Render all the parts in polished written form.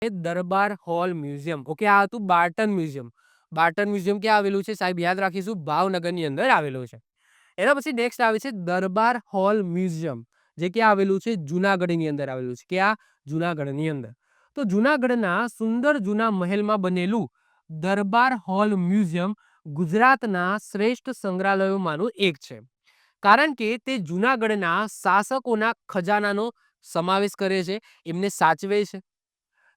દરબાર hall museum. Okay, આ હતું Barton museum. Barton museum ક્યાં આવેલું છે સાહેબ? યાદ રાખીશું, ભાવનગરની અંદર આવેલું છે. એના પછી નેક્સ્ટ આવે છે દરબાર હોલ મ્યુઝિયમ, જે ક્યાં આવેલું છે? જુનાગઢની અંદર આવેલું છે. ક્યાં? જુનાગઢની અંદર. તો જુનાગઢના સુંદર જૂના મહેલમાં બનેલું દરબાર હોલ મ્યુઝિયમ ગુજરાતના શ્રેષ્ઠ સંગ્રહાલયોમાંનું એક છે, કારણ કે તે જુનાગઢના શાસકોના ખજાનાનો સમાવેશ કરે છે, એમને સાચવે છે.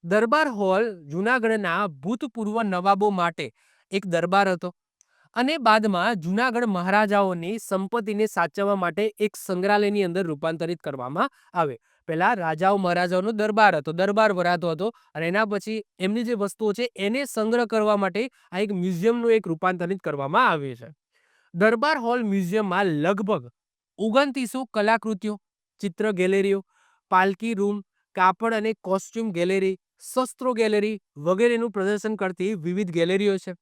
દરબાર હોલ જુનાગઢના ભૂતપૂર્વ નવાબો માટે એક દરબાર હતો અને બાદમાં જુનાગઢ મહારાજાઓની સંપત્તિને સાચવવા માટે એક સંગ્રહાલયની અંદર રૂપાંતરિત કરવામાં આવે. પહેલા રાજાઓ મહારાજાઓનો દરબાર હતો, દરબાર ભરાતો હતો, અને એના પછી એમની જે વસ્તુઓ છે એને સંગ્રહ કરવા માટે આ એક મ્યુઝિયમનું એક રૂપાંતરિત કરવામાં આવે છે. દરબાર હોલ મ્યુઝિયમમાં લગભગ 2900 કલાકૃતિઓ, ચિત્ર ગેલેરીઓ, પાલકી રૂમ, કાપડ અને કોસ્ટ્યુમ ગેલેરી, શસ્ત્રો ગેલેરી વગેરેનું પ્રદર્શન કરતી વિવિધ ગેલેરીઓ છે.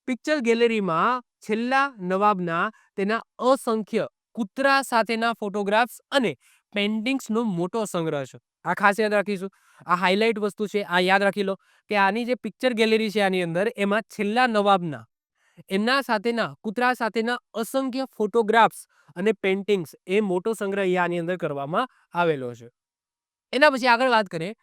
પિક્ચર ગેલેરીમાં છેલ્લા નવાબના તેના અસંખ્ય કૂતરા સાથેના ફોટોગ્રાફ્સ અને પેઇન્ટિંગ્સનો મોટો સંગ્રહ છે. આ ખાસ યાદ રાખીશું. આ હાઇલાઇટ વસ્તુ છે, આ યાદ રાખી લો કે આની જે પિક્ચર ગેલેરી છે આની અંદર, એમાં છેલ્લા નવાબના એમના સાથેના કૂતરા સાથેના અસંખ્ય ફોટોગ્રાફ્સ અને પેઇન્ટિંગ્સ, એ મોટો સંગ્રહ આની અંદર કરવામાં આવેલો છે. એના પછી આગળ વાત કરીએ,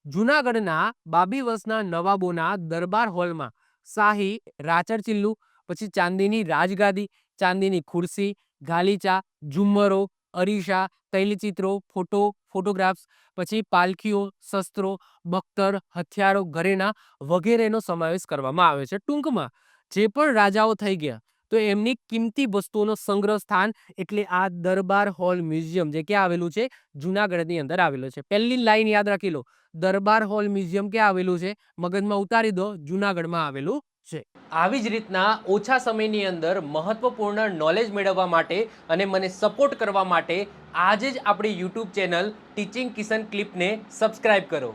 જૂનાગઢના 22 વર્ષના નવાબોના દરબાર હોલમાં શાહી રાચર ચિલ્લું, પછી ચાંદીની રાજગાદી, ચાંદીની ખુરશી, ગાલીચા, ઝુમ્મરો, અરીસા, તૈલચિત્રો, ફોટોગ્રાફ્સ, પછી પાલખીઓ, શસ્ત્રો, બખ્તર, હથિયારો, ઘરેણા વગેરેનો સમાવેશ કરવામાં આવે છે. ટૂંકમાં જે પણ રાજાઓ થઈ ગયા તો એમની કિંમતી વસ્તુઓનો સંગ્રહ સ્થાન એટલે આ દરબાર હોલ મ્યુઝિયમ, જે ક્યાં આવેલું છે? જુનાગઢની અંદર આવેલું છે. પહેલી લાઈન યાદ રાખી લો, દરબાર હોલ મ્યુઝિયમ ક્યાં આવેલું છે? મગજમાં ઉતારી દો, જુનાગઢમાં આવેલું છે. આવી જ રીતના ઓછા સમયની અંદર મહત્વપૂર્ણ નોલેજ મેળવવા માટે અને મને સપોર્ટ કરવા માટે આજે જ આપણી યુટ્યુબ ચેનલ ટીચિંગ કિશન ક્લિપને સબસ્ક્રાઇબ કરો.